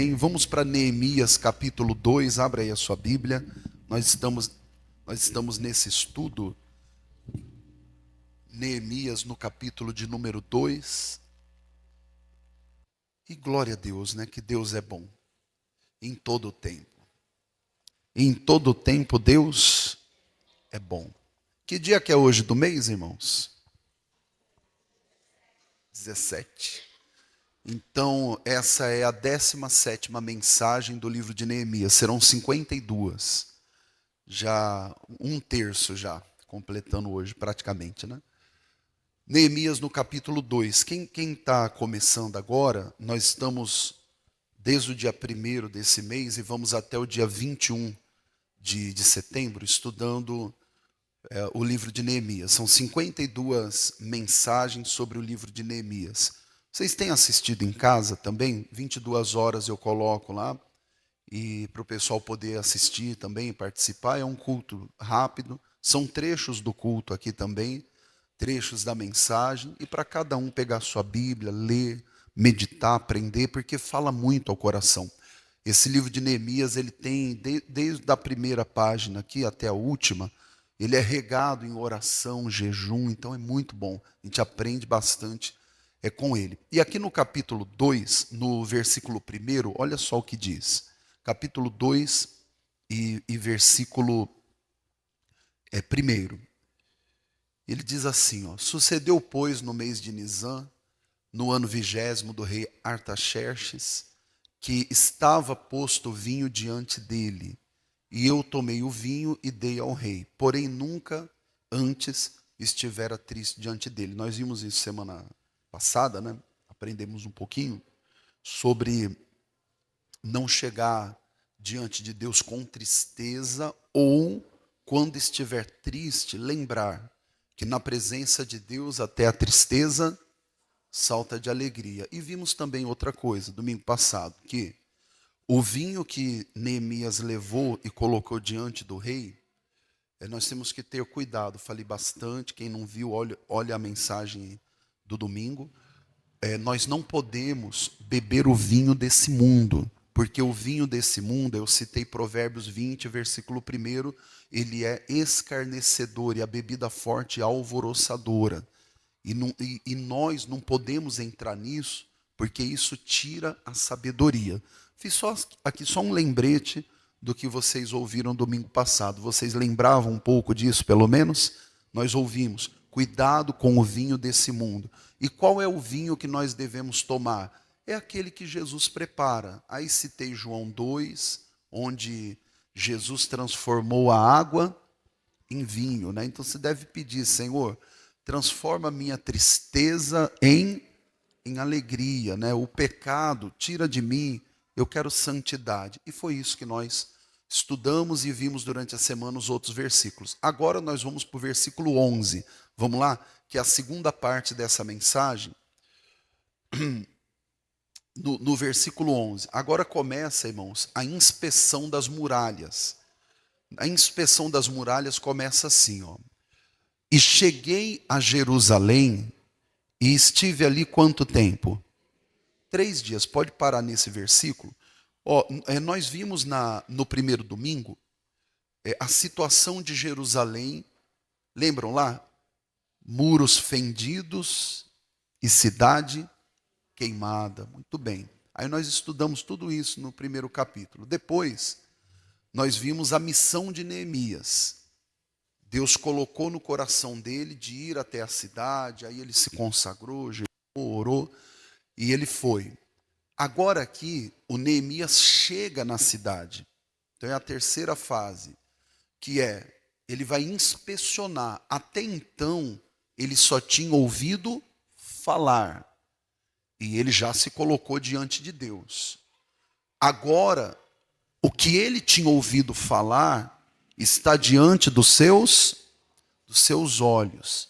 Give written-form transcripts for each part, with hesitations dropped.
Amém. Vamos para Neemias capítulo 2, abra aí a sua Bíblia. Nós estamos nesse estudo, Neemias no capítulo de número 2. E glória a Deus, né? Que Deus é bom em todo o tempo. Em todo o tempo Deus é bom. Que dia que é hoje do mês, irmãos? 17. Então, essa é a 17ª mensagem do livro de Neemias. Serão 52. Já um terço já, completando hoje praticamente, né? Neemias no capítulo 2. Quem está começando agora, nós estamos desde o dia 1º desse mês e vamos até o dia 21 de setembro, estudando o livro de Neemias. São 52 mensagens sobre o livro de Neemias. Vocês têm assistido em casa também? 22 horas eu coloco lá, e para o pessoal poder assistir também e participar. É um culto rápido, são trechos do culto aqui também, trechos da mensagem, e para cada um pegar sua Bíblia, ler, meditar, aprender, porque fala muito ao coração. Esse livro de Neemias, ele tem, desde a primeira página aqui até a última, ele é regado em oração, jejum, então é muito bom. A gente aprende bastante com ele. E aqui no capítulo 2, no versículo 1, olha só o que diz. Capítulo 2 e versículo 1. Ele diz assim, ó: Sucedeu, pois, no mês de Nisã, no ano 20º do rei Artaxerxes, que estava posto o vinho diante dele, e eu tomei o vinho e dei ao rei, porém nunca antes estivera triste diante dele. Nós vimos isso semana passada, né? Aprendemos um pouquinho sobre não chegar diante de Deus com tristeza, ou quando estiver triste, lembrar que na presença de Deus até a tristeza salta de alegria. E vimos também outra coisa, domingo passado, que o vinho que Neemias levou e colocou diante do rei, nós temos que ter cuidado. Falei bastante, quem não viu, olha a mensagem do domingo. Nós não podemos beber o vinho desse mundo, porque o vinho desse mundo, eu citei Provérbios 20, versículo 1, ele é escarnecedor, e a bebida forte é alvoroçadora. E nós não podemos entrar nisso, porque isso tira a sabedoria. Fiz aqui só um lembrete do que vocês ouviram domingo passado. Vocês lembravam um pouco disso, pelo menos? Nós ouvimos: cuidado com o vinho desse mundo. E qual é o vinho que nós devemos tomar? É aquele que Jesus prepara. Aí citei João 2, onde Jesus transformou a água em vinho, né? Então você deve pedir: Senhor, transforma a minha tristeza em alegria, né? O pecado, tira de mim, eu quero santidade. E foi isso que nós estudamos e vimos durante a semana os outros versículos. Agora nós vamos para o versículo 11. Vamos lá? Que é a segunda parte dessa mensagem. No versículo 11. Agora começa, irmãos, a inspeção das muralhas. A inspeção das muralhas começa assim, ó: E cheguei a Jerusalém e estive ali quanto tempo? 3 dias. Pode parar nesse versículo. Nós vimos no primeiro domingo a situação de Jerusalém. Lembram lá? Muros fendidos e cidade queimada. Muito bem. Aí nós estudamos tudo isso no primeiro capítulo. Depois, nós vimos a missão de Neemias. Deus colocou no coração dele de ir até a cidade, aí ele se consagrou, jejuou, orou, e ele foi. Agora aqui, o Neemias chega na cidade. Então é a terceira fase, que ele vai inspecionar. Até então, ele só tinha ouvido falar, e ele já se colocou diante de Deus. Agora, o que ele tinha ouvido falar está diante dos seus olhos.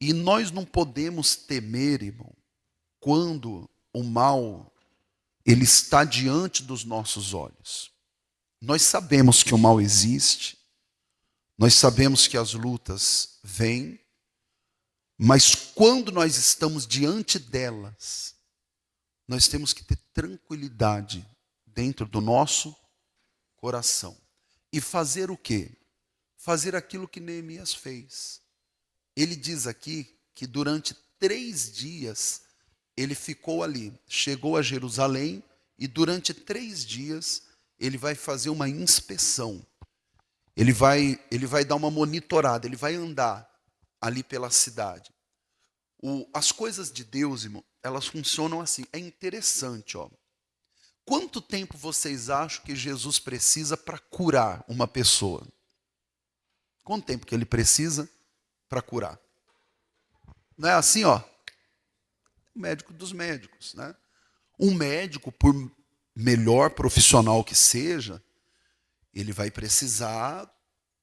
E nós não podemos temer, irmão, quando o mal ele está diante dos nossos olhos. Nós sabemos que o mal existe, nós sabemos que as lutas vêm, mas quando nós estamos diante delas, nós temos que ter tranquilidade dentro do nosso coração. E fazer o quê? Fazer aquilo que Neemias fez. Ele diz aqui que durante 3 dias ele ficou ali, chegou a Jerusalém e durante 3 dias ele vai fazer uma inspeção. Ele vai dar uma monitorada, ele vai andar ali pela cidade. As coisas de Deus, irmão, elas funcionam assim. É interessante, ó. Quanto tempo vocês acham que Jesus precisa para curar uma pessoa? Quanto tempo que ele precisa para curar? Não é assim, ó? Médico dos médicos, né? Um médico, por melhor profissional que seja, ele vai precisar,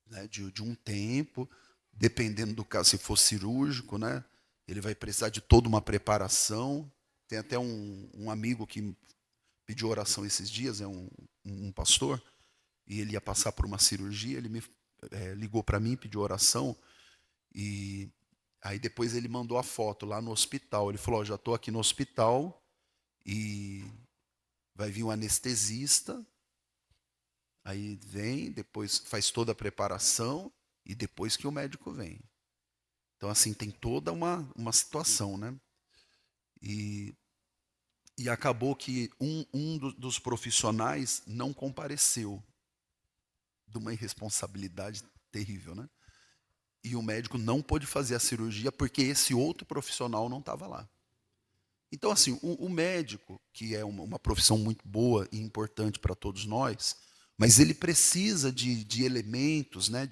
né, de um tempo, dependendo do caso, se for cirúrgico, né? Ele vai precisar de toda uma preparação. Tem até um amigo que pediu oração esses dias, é um pastor, e ele ia passar por uma cirurgia, ele me ligou para mim, pediu oração, e aí depois ele mandou a foto lá no hospital. Ele falou, já estou aqui no hospital e vai vir um anestesista, aí vem, depois faz toda a preparação e depois que o médico vem. Então, assim, tem toda uma situação, né? E acabou que dos profissionais não compareceu, de uma irresponsabilidade terrível, né? E o médico não pôde fazer a cirurgia porque esse outro profissional não estava lá. Então, assim, o médico, que é uma profissão muito boa e importante para todos nós, mas ele precisa de elementos, né?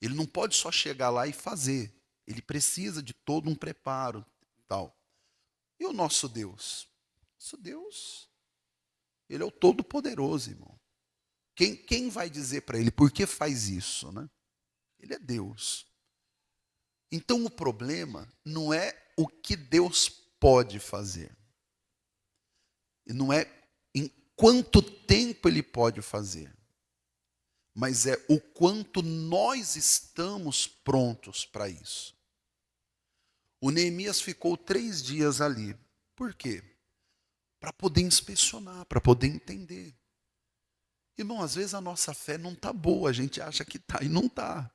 Ele não pode só chegar lá e fazer. Ele precisa de todo um preparo, tal. E o nosso Deus? Nosso Deus, ele é o Todo-Poderoso, irmão. Quem vai dizer para ele por que faz isso, né? Ele é Deus. Então o problema não é o que Deus pode fazer. E não é em quanto tempo ele pode fazer. Mas é o quanto nós estamos prontos para isso. O Neemias ficou 3 dias ali. Por quê? Para poder inspecionar, para poder entender. Irmão, às vezes a nossa fé não está boa, a gente acha que está e não está.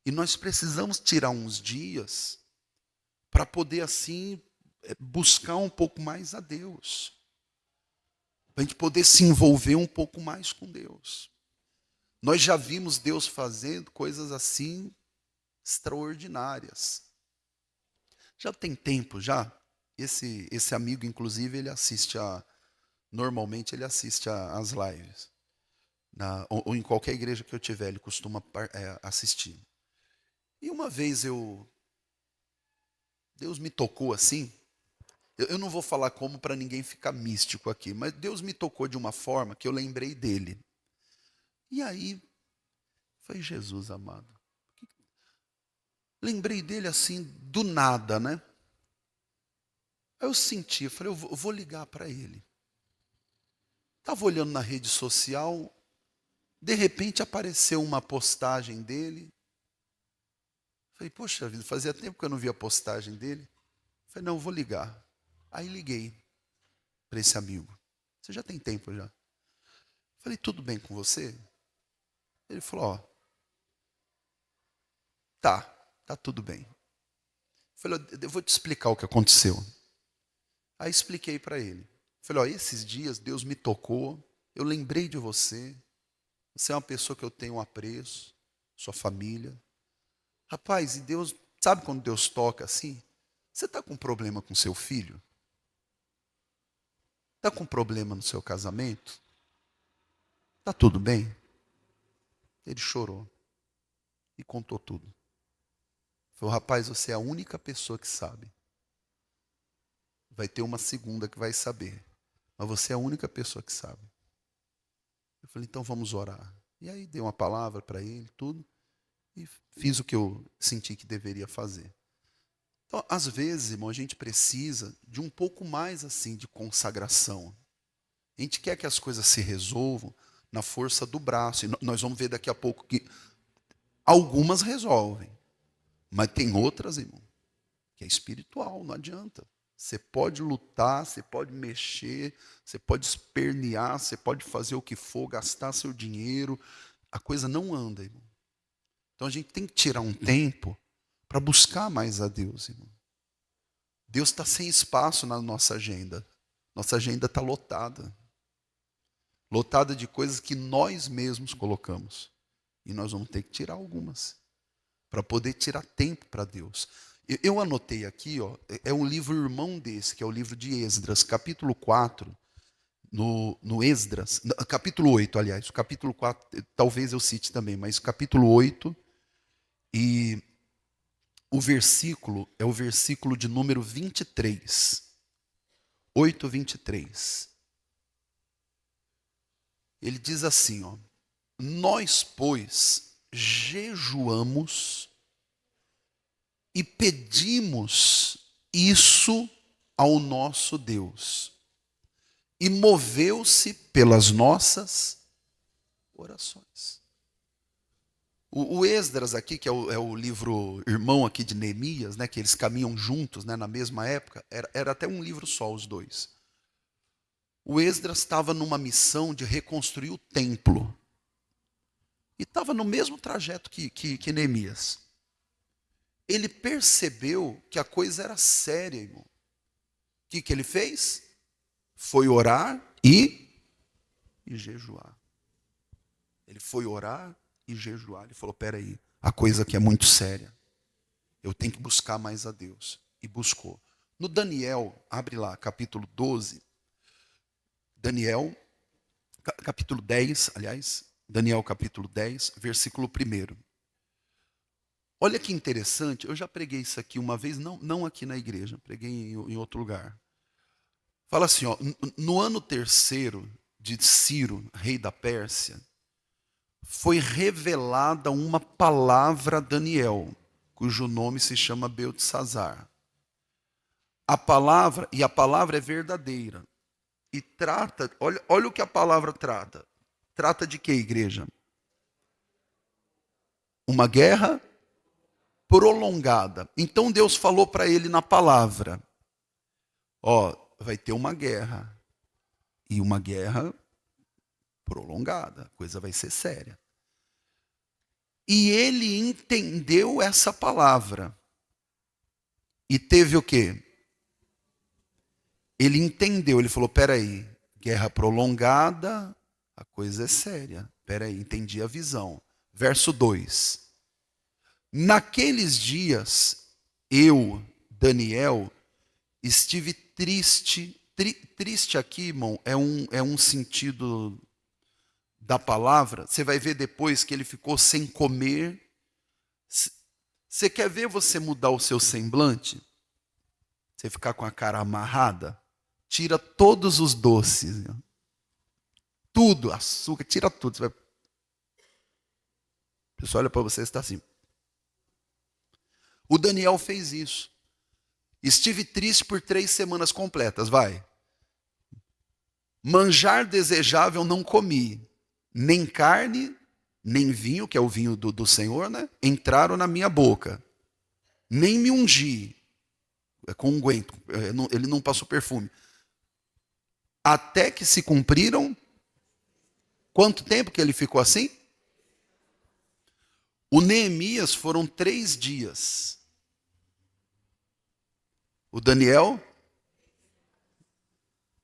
E nós precisamos tirar uns dias para poder, assim, buscar um pouco mais a Deus. Para a gente poder se envolver um pouco mais com Deus. Nós já vimos Deus fazendo coisas assim extraordinárias. Já tem tempo, já. Esse amigo, inclusive, ele assiste normalmente ele assiste às lives. Ou em qualquer igreja que eu tiver, ele costuma assistir. E uma vez Deus me tocou assim. Eu não vou falar como para ninguém ficar místico aqui, mas Deus me tocou de uma forma que eu lembrei dele. E aí, foi Jesus amado. Lembrei dele assim, do nada, né? Aí eu senti, eu falei, eu vou ligar para ele. Estava olhando na rede social, de repente apareceu uma postagem dele. Falei, poxa vida, fazia tempo que eu não via a postagem dele. Falei, não, eu vou ligar. Aí liguei para esse amigo. Você já tem tempo já. Falei, tudo bem com você? Ele falou, ó, tá tudo bem. Falei, eu vou te explicar o que aconteceu. Aí expliquei para ele. Falei, ó, esses dias Deus me tocou, eu lembrei de você. Você é uma pessoa que eu tenho um apreço, sua família. Rapaz, e Deus, sabe quando Deus toca assim? Você está com problema com seu filho? Está com problema no seu casamento? Está tudo bem? Ele chorou e contou tudo. Falou, rapaz, você é a única pessoa que sabe. Vai ter uma segunda que vai saber. Mas você é a única pessoa que sabe. Eu falei, então vamos orar. E aí dei uma palavra para ele, tudo. E fiz o que eu senti que deveria fazer. Então, às vezes, irmão, a gente precisa de um pouco mais assim de consagração. A gente quer que as coisas se resolvam na força do braço. E nós vamos ver daqui a pouco que algumas resolvem. Mas tem outras, irmão, que é espiritual, não adianta. Você pode lutar, você pode mexer, você pode espernear, você pode fazer o que for, gastar seu dinheiro. A coisa não anda, irmão. Então a gente tem que tirar um tempo para buscar mais a Deus, irmão. Deus está sem espaço na nossa agenda. Nossa agenda está lotada. Lotada de coisas que nós mesmos colocamos. E nós vamos ter que tirar algumas. Para poder tirar tempo para Deus. Eu anotei aqui, ó, é um livro irmão desse, que é o livro de Esdras, capítulo 4, no Esdras, capítulo 8, aliás, o capítulo 4, talvez eu cite também, mas capítulo 8, e o versículo é o versículo de número 23. 8, 23. Ele diz assim, ó: nós, pois, jejuamos e pedimos isso ao nosso Deus. E moveu-se pelas nossas orações. O Esdras aqui, que é o livro irmão aqui de Neemias, né, que eles caminham juntos, né, na mesma época, era até um livro só, os dois. O Esdras estava numa missão de reconstruir o templo. E estava no mesmo trajeto que Neemias. Ele percebeu que a coisa era séria, irmão. O que ele fez? Foi orar e jejuar. Ele foi orar e jejuar. Ele falou, peraí, a coisa aqui é muito séria. Eu tenho que buscar mais a Deus. E buscou. No Daniel, abre lá, capítulo 12. Daniel, capítulo 10, aliás. Daniel, capítulo 10, versículo 1. Olha que interessante, eu já preguei isso aqui uma vez, não aqui na igreja, preguei em outro lugar. Fala assim, ó, no ano 3º de Ciro, rei da Pérsia, foi revelada uma palavra a Daniel, cujo nome se chama Beltesazar. A palavra é verdadeira. E trata, olha o que a palavra trata. Trata de quê, igreja? Uma guerra prolongada. Então Deus falou para ele na palavra, ó, vai ter uma guerra. E uma guerra prolongada, a coisa vai ser séria. E ele entendeu essa palavra. E teve o quê? Ele entendeu, ele falou, peraí, guerra prolongada, a coisa é séria. Peraí, entendi a visão. Verso 2. Naqueles dias, eu, Daniel, estive triste. Triste aqui, irmão, é um sentido da palavra. Você vai ver depois que ele ficou sem comer. Você quer ver você mudar o seu semblante? Você ficar com a cara amarrada? Tira todos os doces. Viu? Tudo, açúcar, tira tudo. Você vai... A pessoa olha para você e está assim. O Daniel fez isso. Estive triste por 3 semanas completas, vai. Manjar desejável não comi. Nem carne, nem vinho, que é o vinho do Senhor, né? Entraram na minha boca. Nem me ungi. É com unguento. Ele não passou perfume. Até que se cumpriram. Quanto tempo que ele ficou assim? O Neemias foram 3 dias. O Daniel.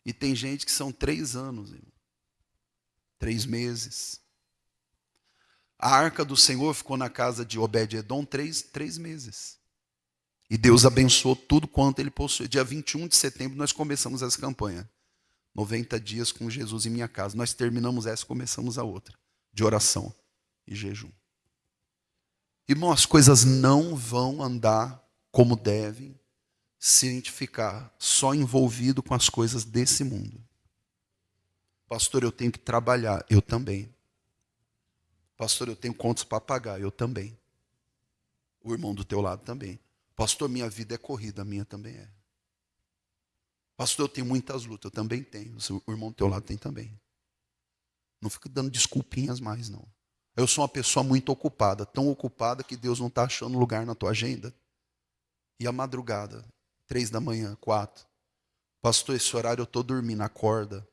E tem gente que são 3 anos. 3 meses. A arca do Senhor ficou na casa de Obed-Edom 3 meses. E Deus abençoou tudo quanto ele possuía. Dia 21 de setembro nós começamos essa campanha. 90 dias com Jesus em minha casa. Nós terminamos essa e começamos a outra. De oração e jejum. Irmão, as coisas não vão andar como devem se a gente ficar só envolvido com as coisas desse mundo. Pastor, eu tenho que trabalhar. Eu também. Pastor, eu tenho contas para pagar. Eu também. O irmão do teu lado também. Pastor, minha vida é corrida. A minha também é. Pastor, eu tenho muitas lutas. Eu também tenho. O irmão do teu lado tem também. Não fica dando desculpinhas mais, não. Eu sou uma pessoa muito ocupada. Tão ocupada que Deus não está achando lugar na tua agenda. E a madrugada, 3 da manhã, 4. Pastor, esse horário eu estou dormindo, acorda.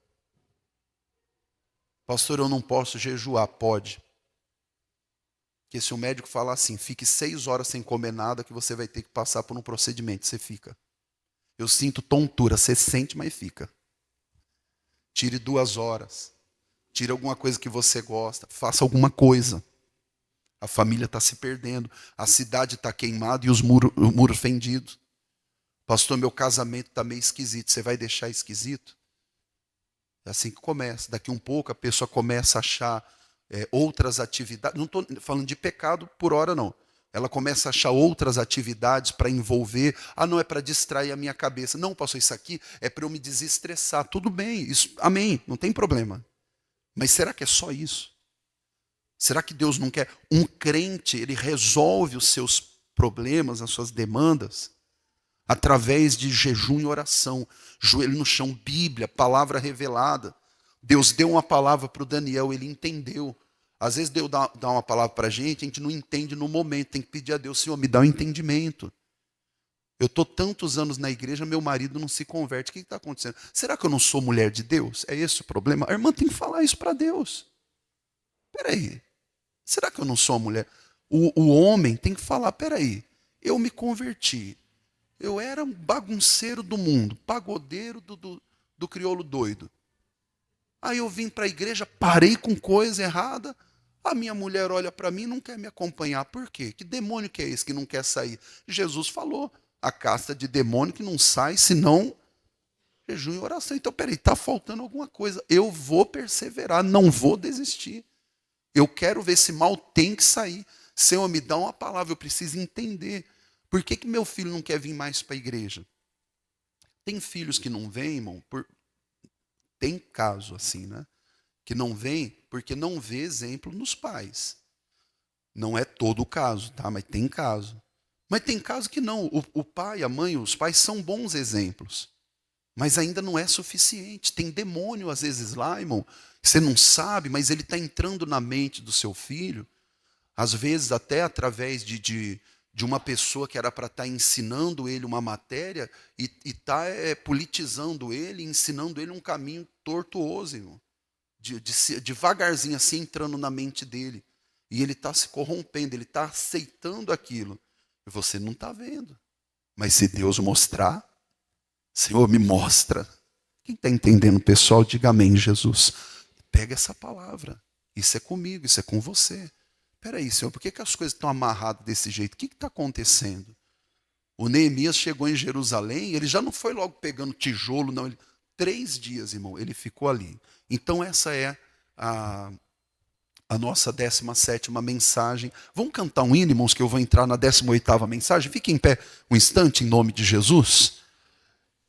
Pastor, eu não posso jejuar. Pode. Porque se o médico falar assim, fique 6 horas sem comer nada, que você vai ter que passar por um procedimento, você fica. Eu sinto tontura, você sente, mas fica. Tire 2 horas. Tire alguma coisa que você gosta. Faça alguma coisa. A família está se perdendo. A cidade está queimada e os muros fendidos. Pastor, meu casamento está meio esquisito. Você vai deixar esquisito? É assim que começa. Daqui um pouco a pessoa começa a achar outras atividades. Não estou falando de pecado por hora, não. Ela começa a achar outras atividades para envolver. Ah, não, é para distrair a minha cabeça. Não, pastor, isso aqui é para eu me desestressar. Tudo bem, isso, amém, não tem problema. Mas será que é só isso? Será que Deus não quer? Um crente, ele resolve os seus problemas, as suas demandas, através de jejum e oração. Joelho no chão, Bíblia, palavra revelada. Deus deu uma palavra para o Daniel, ele entendeu. Às vezes Deus dá uma palavra para a gente não entende no momento. Tem que pedir a Deus, Senhor, me dá um entendimento. Eu estou tantos anos na igreja, meu marido não se converte. O que está acontecendo? Será que eu não sou mulher de Deus? É esse o problema? A irmã tem que falar isso para Deus. Espera aí. Será que eu não sou uma mulher? O homem tem que falar, espera aí. Eu me converti. Eu era um bagunceiro do mundo, pagodeiro do crioulo doido. Aí eu vim para a igreja, parei com coisa errada. A minha mulher olha para mim e não quer me acompanhar. Por quê? Que demônio que é esse que não quer sair? Jesus falou, a casta de demônio que não sai, senão jejum e oração. Então, peraí, está faltando alguma coisa. Eu vou perseverar, não vou desistir. Eu quero ver esse mal tem que sair. Senhor, me dá uma palavra, eu preciso entender. Por que meu filho não quer vir mais para a igreja? Tem filhos que não vêm, irmão, tem caso assim, né? Que não vem porque não vê exemplo nos pais. Não é todo o caso, tá? Mas tem caso. Mas tem caso que não. O pai, a mãe, os pais são bons exemplos. Mas ainda não é suficiente. Tem demônio às vezes lá, irmão. Você não sabe, mas ele está entrando na mente do seu filho. Às vezes até através de uma pessoa que era para estar ensinando ele uma matéria e está politizando ele, ensinando ele um caminho tortuoso, irmão. Devagarzinho assim entrando na mente dele. E ele está se corrompendo, ele está aceitando aquilo. E você não está vendo. Mas se Deus mostrar, Senhor, me mostra. Quem está entendendo, pessoal, diga amém, Jesus. Pega essa palavra. Isso é comigo, isso é com você. Espera aí, Senhor, por que as coisas estão amarradas desse jeito? O que está acontecendo? O Neemias chegou em Jerusalém, ele já não foi logo pegando tijolo, não. 3 dias, irmão, ele ficou ali. Então essa é a nossa 17ª mensagem. Vamos cantar um hino, irmãos, que eu vou entrar na 18ª mensagem. Fique em pé um instante, em nome de Jesus.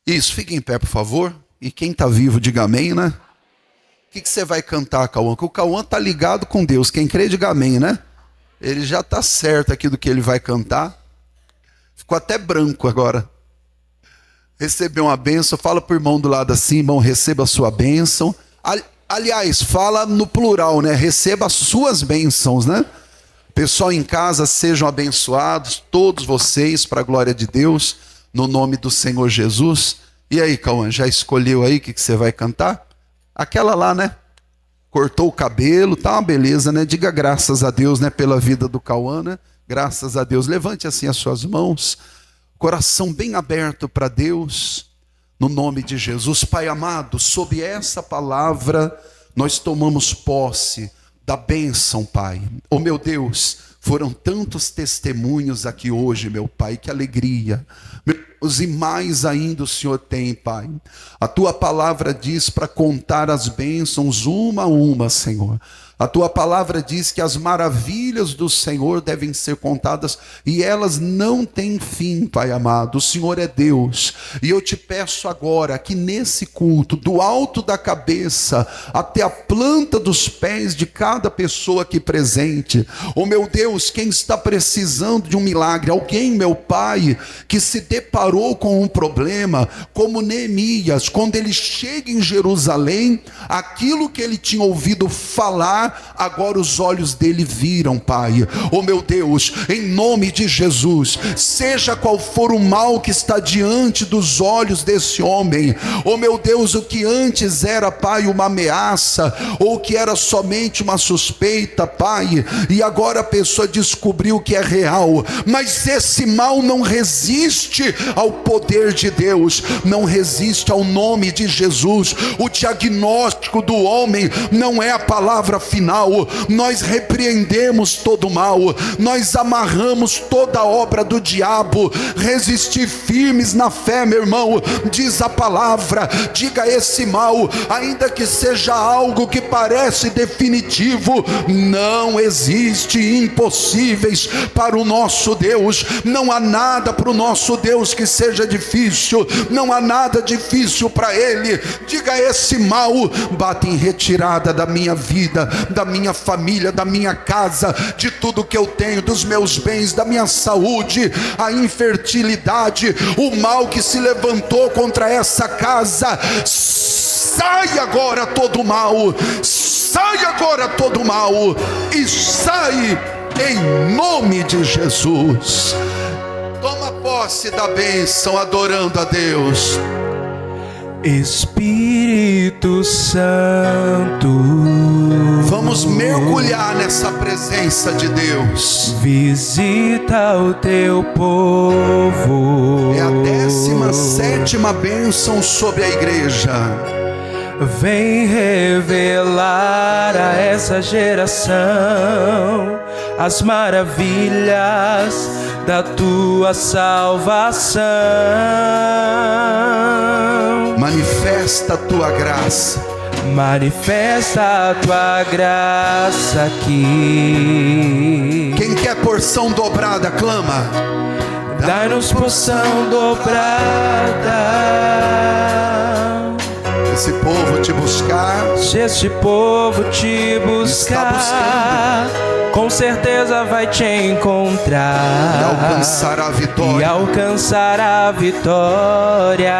Isso, fique em pé, por favor. E quem está vivo, diga amém, né? O que você vai cantar, Cauã? Porque o Cauã está ligado com Deus. Quem crê, diga amém, né? Ele já está certo aqui do que ele vai cantar. Ficou até branco agora. Recebeu uma bênção. Fala para o irmão do lado assim, irmão, receba a sua bênção. Aliás, fala no plural, né? Receba as suas bênçãos, né? Pessoal em casa, sejam abençoados, todos vocês, para a glória de Deus, no nome do Senhor Jesus. E aí, Cauã, já escolheu aí o que você vai cantar? Aquela lá, né? Cortou o cabelo, tá uma beleza, né? Diga graças a Deus, né? Pela vida do Cauã, né? Graças a Deus. Levante assim as suas mãos. Coração bem aberto para Deus. No nome de Jesus. Pai amado, sob essa palavra, nós tomamos posse da bênção, Pai. Oh, meu Deus, foram tantos testemunhos aqui hoje, meu Pai. Que alegria. E mais ainda o Senhor tem, Pai. A tua palavra diz para contar as bênçãos uma a uma, Senhor. A tua palavra diz que as maravilhas do Senhor devem ser contadas e elas não têm fim, Pai amado. O Senhor é Deus. E eu te peço agora que nesse culto, do alto da cabeça até a planta dos pés de cada pessoa aqui presente, oh meu Deus, quem está precisando de um milagre, alguém, meu Pai, que se deparou deparou com um problema, como Neemias, quando ele chega em Jerusalém, aquilo que ele tinha ouvido falar, agora os olhos dele viram, Pai. Oh meu Deus, em nome de Jesus, seja qual for o mal que está diante dos olhos desse homem, oh meu Deus, o que antes era, Pai, uma ameaça, ou que era somente uma suspeita, Pai, e agora a pessoa descobriu que é real, mas esse mal não resiste ao poder de Deus, não resiste ao nome de Jesus. O diagnóstico do homem não é a palavra final. Nós repreendemos todo mal, nós amarramos toda a obra do diabo. Resistir firmes na fé, meu irmão, diz a palavra. Diga esse mal, ainda que seja algo que parece definitivo, não existe impossíveis para o nosso Deus. Não há nada para o nosso Deus que seja difícil, não há nada difícil para Ele. Diga esse mal, bate em retirada da minha vida, da minha família, da minha casa, de tudo que eu tenho, dos meus bens, da minha saúde, a infertilidade, o mal que se levantou contra essa casa. Sai agora todo mal, sai agora todo mal, e sai em nome de Jesus. Toma posse da bênção, adorando a Deus. Espírito Santo, vamos mergulhar nessa presença de Deus. Visita o teu povo. É a 17ª bênção sobre a igreja. Vem revelar a essa geração as maravilhas da tua salvação. Manifesta a tua graça. Manifesta a tua graça aqui. Quem quer porção dobrada, clama. Dai-nos porção dobrada. Esse povo te buscar, se este povo te buscar, com certeza vai te encontrar e alcançar a vitória. E alcançar a vitória.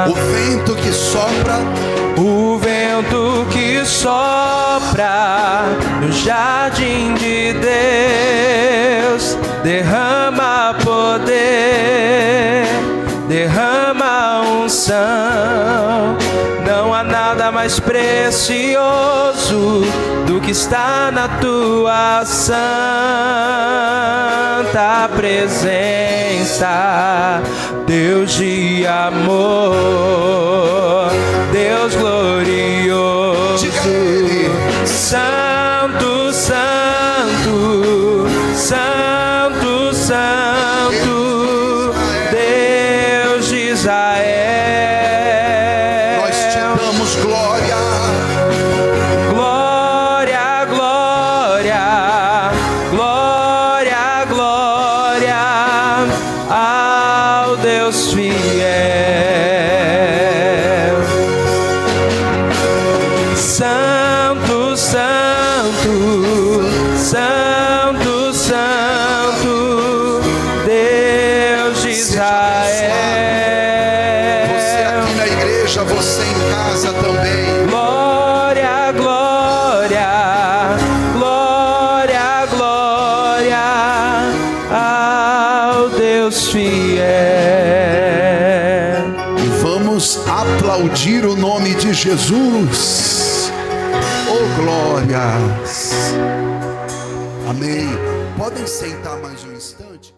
O vento que sopra, o vento que sopra no jardim de Deus, derrama poder, derrama unção. Não há nada mais precioso do que está na tua santa presença. Deus de amor, Deus glorioso. Diga a Ele. Santo, Santo, Santo, Santo, Deus de Israel. Nós te damos glória. Glória, glória, glória, glória ao Deus fiel. Santo, Santo, Santo, Santo, Deus de Israel. Você aqui na igreja, você em casa também. Glória, glória, glória, glória ao Deus fiel. E vamos aplaudir o nome de Jesus. Oh, glórias. Amém. Podem sentar mais um instante.